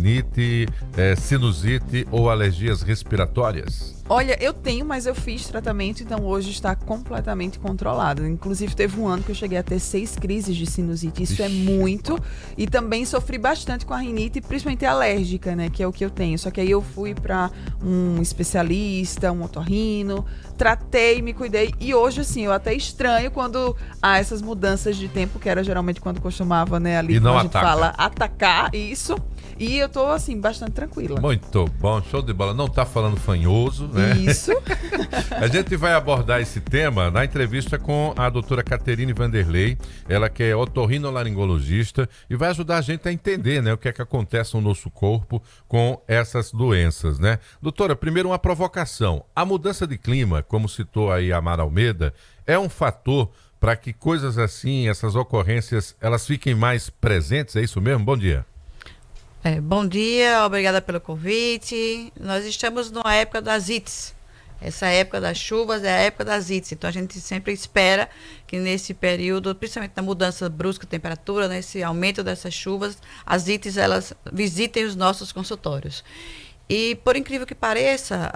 rinite, sinusite ou alergias respiratórias? Olha, eu tenho, mas eu fiz tratamento, então hoje está completamente controlado. Inclusive, teve um ano que eu cheguei a ter 6 crises de sinusite. Isso é muito. E também sofri bastante com a rinite, principalmente alérgica, né? Que é o que eu tenho. Só que aí eu fui para um especialista, um otorrino, tratei, me cuidei. E hoje, assim, eu até estranho quando há essas mudanças de tempo, que era geralmente quando costumava, né? Ali, E não como a gente ataca. fala, atacar isso. E eu tô, assim, bastante tranquila. Muito bom, show de bola. Não tá falando fanhoso, né? Isso. A gente vai abordar esse tema na entrevista com a doutora Caterine Vanderlei, ela que é otorrinolaringologista e vai ajudar a gente a entender, né, o que é que acontece no nosso corpo com essas doenças, né? Doutora, primeiro uma provocação. A mudança de clima, como citou aí a Mara Almeida, é um fator para que coisas assim, essas ocorrências, elas fiquem mais presentes, é isso mesmo? Bom dia. Bom dia, obrigada pelo convite. Nós estamos numa época das ites. Essa época das chuvas é a época das ites. Então a gente sempre espera que nesse período, principalmente na mudança brusca de temperatura, nesse aumento dessas chuvas, as ites elas visitem os nossos consultórios. E por incrível que pareça,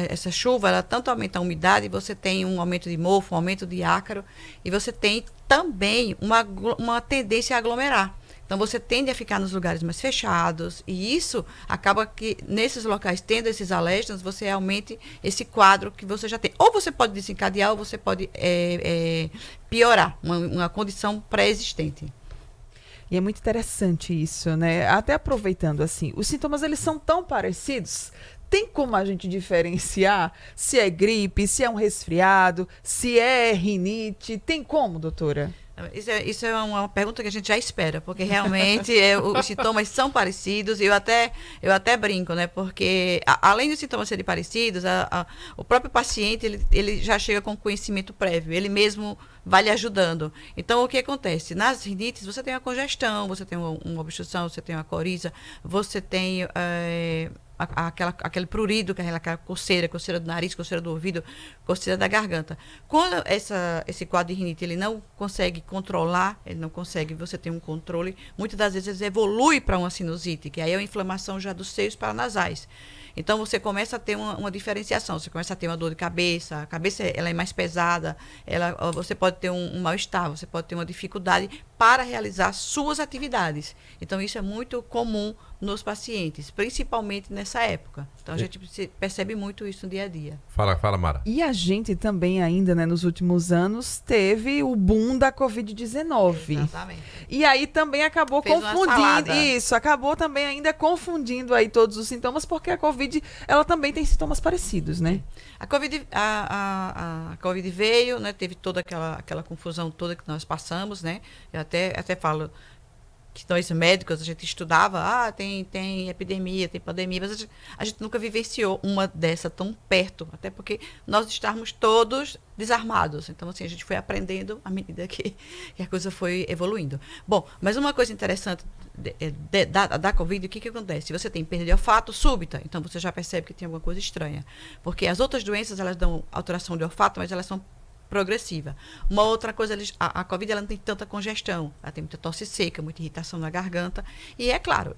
essa chuva, ela tanto aumenta a umidade, você tem um aumento de mofo, um aumento de ácaro, e você tem também uma tendência a aglomerar. Então, você tende a ficar nos lugares mais fechados e isso acaba que, nesses locais, tendo esses alérgenos, você aumente esse quadro que você já tem. Ou você pode desencadear ou você pode piorar uma condição pré-existente. E é muito interessante isso, né? Até aproveitando, assim, os sintomas, eles são tão parecidos. Tem como a gente diferenciar se é gripe, se é um resfriado, se é rinite? Tem como, doutora? Isso é uma pergunta que a gente já espera, porque realmente os sintomas são parecidos, e eu até brinco, né? Porque além dos sintomas serem parecidos, o próprio paciente ele já chega com conhecimento prévio, ele mesmo vai lhe ajudando. Então, o que acontece? Nas rinites, você tem a congestão, você tem uma obstrução, você tem uma coriza, você tem aquele prurido, aquela coceira do nariz, coceira do ouvido, coceira da garganta. Quando esse quadro de rinite ele não consegue controlar, você tem um controle, muitas das vezes evolui para uma sinusite, que aí é uma inflamação já dos seios paranasais. Então, você começa a ter uma diferenciação, você começa a ter uma dor de cabeça, a cabeça ela é mais pesada, você pode ter um mal-estar, você pode ter uma dificuldade para realizar suas atividades. Então, isso é muito comum nos pacientes, principalmente nessa época. Então, a gente percebe muito isso no dia a dia. Fala, Mara. E a gente também ainda, né, nos últimos anos, teve o boom da Covid-19. Exatamente. E aí também acabou confundindo. Isso, acabou também ainda confundindo aí todos os sintomas, porque a Covid, ela também tem sintomas parecidos, né? A Covid veio, né, teve toda aquela confusão toda que nós passamos, né? Eu até falo que nós médicos, a gente estudava, tem epidemia, tem pandemia, mas a gente nunca vivenciou uma dessa tão perto, até porque nós estávamos todos desarmados. Então, assim, a gente foi aprendendo à medida que a coisa foi evoluindo. Bom, mas uma coisa interessante da Covid, o que acontece? Você tem perda de olfato súbita, então você já percebe que tem alguma coisa estranha. Porque as outras doenças, elas dão alteração de olfato, mas elas são progressiva. Uma outra coisa, a Covid ela não tem tanta congestão, ela tem muita tosse seca, muita irritação na garganta, e é claro,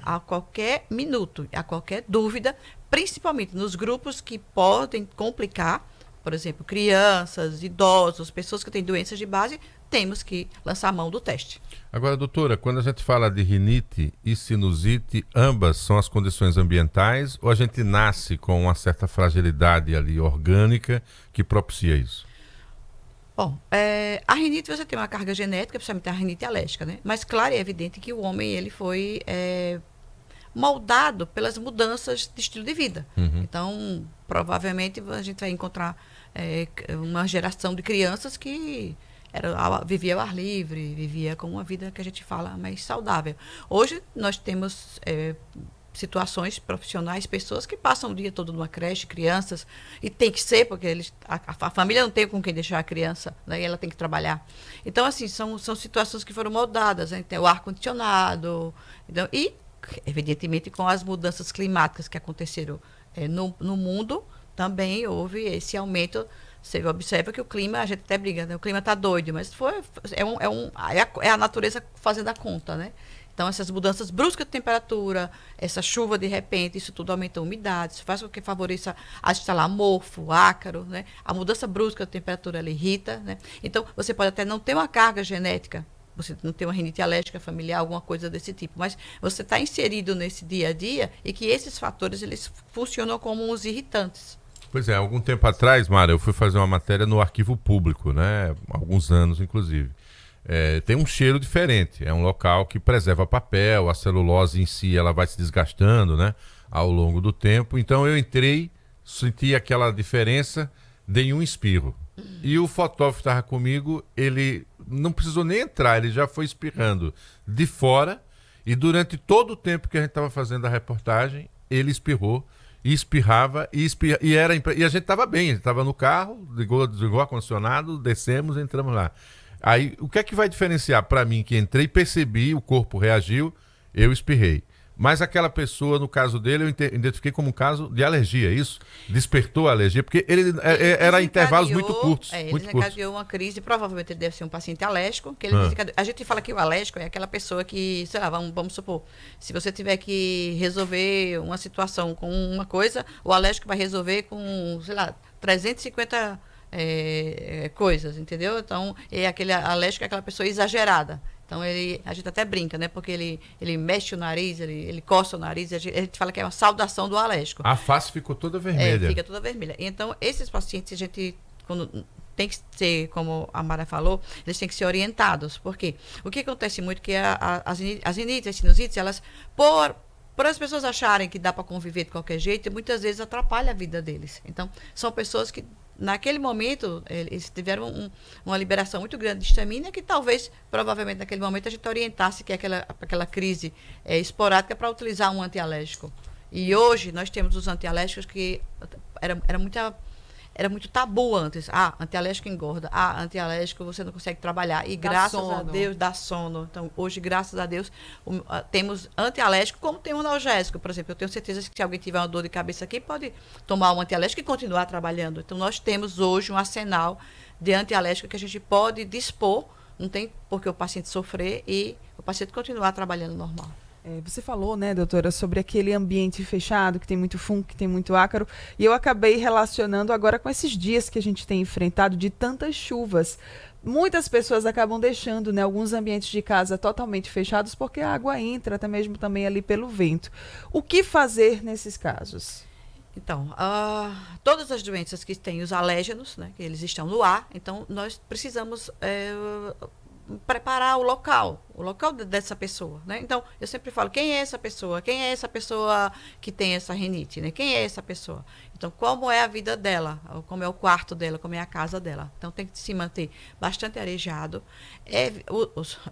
a qualquer minuto, a qualquer dúvida, principalmente nos grupos que podem complicar, por exemplo, crianças, idosos, pessoas que têm doenças de base, temos que lançar a mão do teste. Agora, doutora, quando a gente fala de rinite e sinusite, ambas são as condições ambientais ou a gente nasce com uma certa fragilidade ali orgânica que propicia isso? Bom, a rinite você tem uma carga genética, principalmente a rinite alérgica, né? Mas claro, é evidente que o homem ele foi moldado pelas mudanças de estilo de vida. Uhum. Então, provavelmente a gente vai encontrar uma geração de crianças que vivia ao ar livre, vivia com uma vida que a gente fala mais saudável. Hoje nós temos situações profissionais, pessoas que passam o dia todo numa creche, crianças, e tem que ser, porque a família não tem com quem deixar a criança, né, e ela tem que trabalhar. Então, assim, são situações que foram moldadas, né, tem o ar-condicionado, então, e, evidentemente, com as mudanças climáticas que aconteceram no mundo, também houve esse aumento. Você observa que o clima, a gente até briga, né, o clima está doido, mas é a natureza fazendo a conta, né? Então, essas mudanças bruscas de temperatura, essa chuva de repente, isso tudo aumenta a umidade, isso faz com que favoreça a instalar mofo, ácaro, né? A mudança brusca de temperatura, ela irrita, né? Então, você pode até não ter uma carga genética, você não tem uma rinite alérgica familiar, alguma coisa desse tipo, mas você está inserido nesse dia a dia e que esses fatores, eles funcionam como os irritantes. Pois é, algum tempo atrás, Mara, eu fui fazer uma matéria no Arquivo Público, né? Alguns anos, inclusive. Tem um cheiro diferente, é um local que preserva papel, a celulose em si ela vai se desgastando, né, ao longo do tempo. Então eu entrei, senti aquela diferença, dei um espirro. E o fotógrafo que estava comigo, ele não precisou nem entrar, ele já foi espirrando de fora, e durante todo o tempo que a gente estava fazendo a reportagem, ele espirrou, e espirrava, e a gente estava bem, a gente estava no carro, desligou o ar-condicionado, descemos, entramos lá. Aí, o que é que vai diferenciar para mim que entrei, percebi, o corpo reagiu, eu espirrei. Mas aquela pessoa, no caso dele, eu identifiquei como um caso de alergia, isso? Despertou a alergia, porque ele era intervalos muito curtos. Ele muito curtos. desencadeou uma crise, provavelmente ele deve ser um paciente alérgico. A gente fala que o alérgico é aquela pessoa que, sei lá, vamos supor, se você tiver que resolver uma situação com uma coisa, o alérgico vai resolver com, sei lá, 350 coisas, entendeu? Então, aquele alérgico é aquela pessoa exagerada. Então, a gente até brinca, né? Porque ele mexe o nariz, ele coça o nariz, a gente fala que é uma saudação do alérgico. A face ficou toda vermelha. Fica toda vermelha. Então, esses pacientes, a gente, quando tem que ser, como a Mara falou, eles têm que ser orientados. Por quê? O que acontece muito é que as rinites, as sinusites, elas, por as pessoas acharem que dá para conviver de qualquer jeito, muitas vezes atrapalha a vida deles. Então, são pessoas que naquele momento, eles tiveram uma liberação muito grande de histamina que talvez, provavelmente, naquele momento, a gente orientasse que aquela crise esporádica para utilizar um antialérgico. E hoje, nós temos os antialérgicos que era muito tabu antes. Antialérgico engorda. Antialérgico você não consegue trabalhar. E graças a Deus dá sono. Então, hoje, graças a Deus, temos antialérgico como tem um analgésico. Por exemplo, eu tenho certeza que se alguém tiver uma dor de cabeça aqui, pode tomar um antialérgico e continuar trabalhando. Então, nós temos hoje um arsenal de antialérgico que a gente pode dispor. Não tem por que o paciente sofrer e o paciente continuar trabalhando normal. Você falou, né, doutora, sobre aquele ambiente fechado, que tem muito fungo, que tem muito ácaro, e eu acabei relacionando agora com esses dias que a gente tem enfrentado de tantas chuvas. Muitas pessoas acabam deixando, né, alguns ambientes de casa totalmente fechados porque a água entra, até mesmo também ali pelo vento. O que fazer nesses casos? Então, todas as doenças que têm os alérgenos, né, que eles estão no ar, então nós precisamos preparar o local dessa pessoa, né? Então, eu sempre falo, quem é essa pessoa? Quem é essa pessoa que tem essa rinite, né? Quem é essa pessoa? Então, como é a vida dela? Como é o quarto dela? Como é a casa dela? Então, tem que se manter bastante arejado.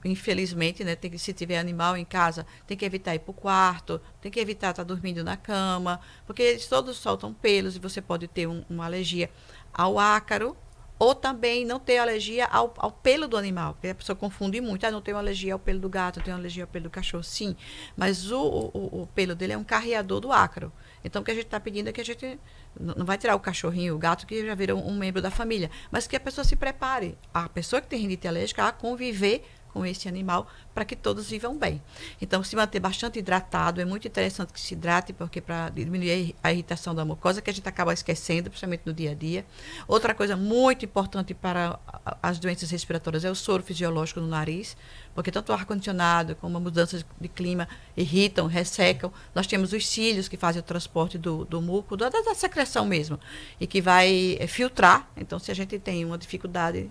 Infelizmente, né? Se tiver animal em casa, tem que evitar ir para o quarto, tem que evitar estar dormindo na cama, porque eles todos soltam pelos e você pode ter uma alergia ao ácaro, ou também não ter alergia ao pelo do animal, porque a pessoa confunde muito. Não tenho alergia ao pelo do gato, tenho alergia ao pelo do cachorro. Sim, mas o pelo dele é um carreador do ácaro. Então, o que a gente está pedindo é que a gente não vai tirar o cachorrinho, o gato, que já viram um membro da família, mas que a pessoa se prepare, a pessoa que tem rinite alérgica, a conviver com esse animal para que todos vivam bem. Então, se manter bastante hidratado, é muito interessante que se hidrate, porque para diminuir a irritação da mucosa, que a gente acaba esquecendo, principalmente no dia a dia. Outra coisa muito importante para as doenças respiratórias é o soro fisiológico no nariz, porque tanto o ar-condicionado como a mudança de clima irritam, ressecam. Nós temos os cílios que fazem o transporte do muco, da secreção mesmo, e que vai filtrar. Então, se a gente tem uma dificuldade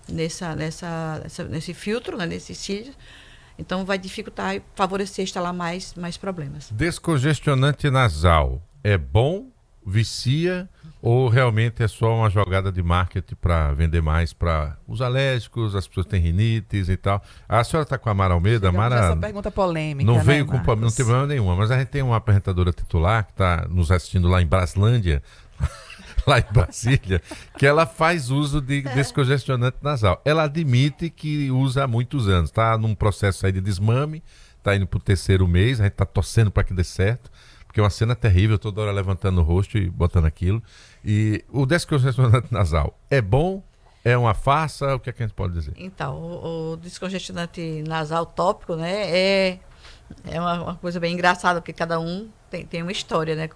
nesse filtro, né, nesses cílios, então vai dificultar e favorecer instalar mais problemas. Descongestionante nasal é bom, vicia, ou realmente é só uma jogada de marketing para vender mais para os alérgicos, as pessoas que têm rinites e tal? A senhora está com a Mara Almeida. Mara, essa pergunta polêmica, não né, veio com não tem problema nenhuma, mas a gente tem uma apresentadora titular que está nos assistindo lá em Braslândia, lá em Brasília, que ela faz uso de descongestionante nasal. Ela admite que usa há muitos anos. Está num processo aí de desmame, está indo para o 3º mês, a gente está torcendo para que dê certo, porque é uma cena terrível, toda hora levantando o rosto e botando aquilo. E o descongestionante nasal é bom? É uma farsa? O que é que a gente pode dizer? Então, o descongestionante nasal tópico, né, É uma coisa bem engraçada, porque cada um tem uma história, né?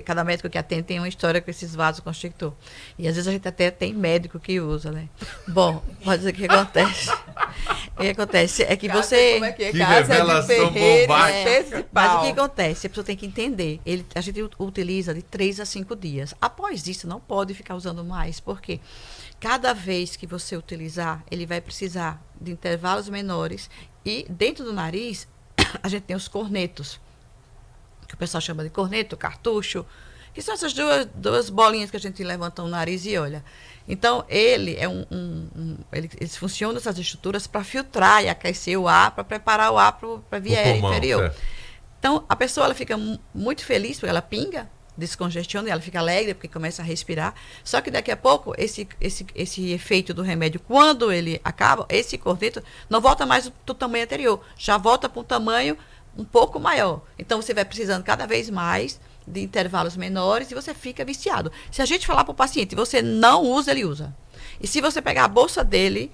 Cada médico que atende tem uma história com esses vasoconstrictor. E às vezes a gente até tem médico que usa, né? Bom, pode dizer o que acontece. O que acontece é que você... Como é que é? Que Casa revelação de ferreiro, bombástica. peso de Mas pau. o que acontece? A pessoa tem que entender. A gente utiliza de 3 a 5 dias. Após isso, não pode ficar usando mais, porque cada vez que você utilizar, ele vai precisar de intervalos menores. E dentro do nariz, a gente tem os cornetos, que o pessoal chama de corneto, cartucho, que são essas duas bolinhas que a gente levanta o nariz e olha. Então, ele é eles funcionam, essas estruturas, para filtrar e aquecer o ar, para preparar o ar para a via aérea inferior. Certo. Então, a pessoa ela fica muito feliz, porque ela pinga, descongestiona, e ela fica alegre, porque começa a respirar. Só que daqui a pouco, esse efeito do remédio, quando ele acaba, esse corneto não volta mais do tamanho anterior, já volta para um tamanho um pouco maior. Então, você vai precisando cada vez mais de intervalos menores e você fica viciado. Se a gente falar para o paciente, você não usa, ele usa. E se você pegar a bolsa dele,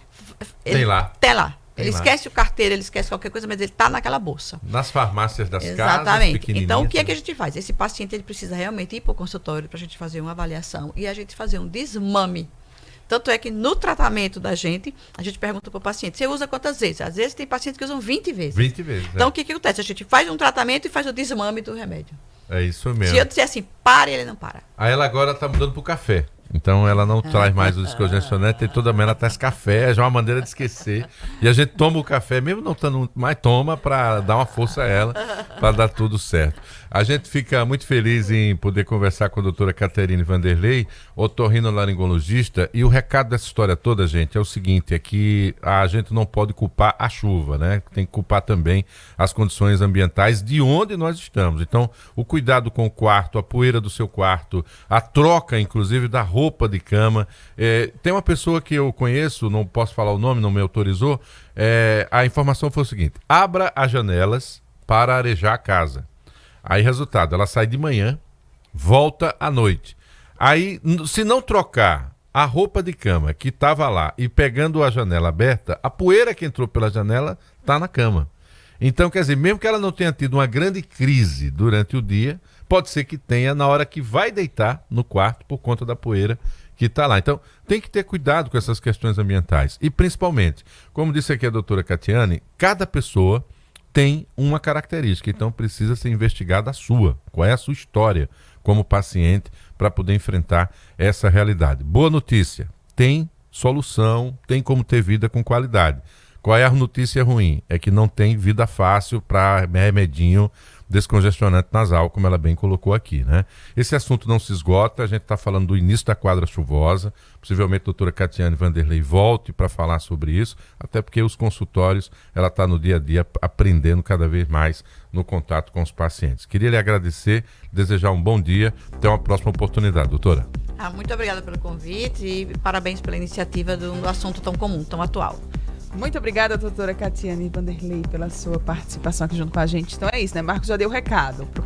Tem lá. Tem lá. Tem Ele lá. esquece o carteiro, ele esquece qualquer coisa, mas ele está naquela bolsa. Nas farmácias das casas, Exatamente. pequenininhas. Então, o que é que a gente faz? Esse paciente ele precisa realmente ir para o consultório para a gente fazer uma avaliação e a gente fazer um desmame. Tanto é que no tratamento da gente, a gente pergunta para o paciente, você usa quantas vezes? Às vezes tem pacientes que usam 20 vezes. 20 vezes. Então, o que acontece? A gente faz um tratamento e faz o desmame do remédio. É isso mesmo. Se eu disser assim, pare, ele não para. Aí ela agora tá mudando pro café. Então ela não traz mais o descongestionante, tem toda manhã ela traz café, já é uma maneira de esquecer. E a gente toma o café, mesmo não estando mais, toma para dar uma força a ela, para dar tudo certo. A gente fica muito feliz em poder conversar com a doutora Caterine Vanderlei, otorrinolaringologista, e o recado dessa história toda, gente, é o seguinte, é que a gente não pode culpar a chuva, né? Tem que culpar também as condições ambientais de onde nós estamos. Então, o cuidado com o quarto, a poeira do seu quarto, a troca, inclusive, da roupa de cama. Tem uma pessoa que eu conheço, não posso falar o nome, não me autorizou, a informação foi o seguinte, abra as janelas para arejar a casa. Aí, resultado, ela sai de manhã, volta à noite. Aí, se não trocar a roupa de cama que estava lá e pegando a janela aberta, a poeira que entrou pela janela está na cama. Então, quer dizer, mesmo que ela não tenha tido uma grande crise durante o dia, pode ser que tenha na hora que vai deitar no quarto por conta da poeira que está lá. Então, tem que ter cuidado com essas questões ambientais. E, principalmente, como disse aqui a doutora Catiane, cada pessoa tem uma característica, então precisa ser investigada a sua. Qual é a sua história como paciente para poder enfrentar essa realidade? Boa notícia, tem solução, tem como ter vida com qualidade. Qual é a notícia ruim? É que não tem vida fácil para remedinho descongestionante nasal, como ela bem colocou aqui, né? Esse assunto não se esgota, a gente está falando do início da quadra chuvosa, possivelmente a doutora Catiane Vanderlei volte para falar sobre isso, até porque os consultórios, ela está no dia a dia aprendendo cada vez mais no contato com os pacientes. Queria lhe agradecer, desejar um bom dia, até uma próxima oportunidade, doutora. Muito obrigada pelo convite e parabéns pela iniciativa do assunto tão comum, tão atual. Muito obrigada, doutora Catiane Vanderlei, pela sua participação aqui junto com a gente. Então é isso, né? Marcos já deu o recado.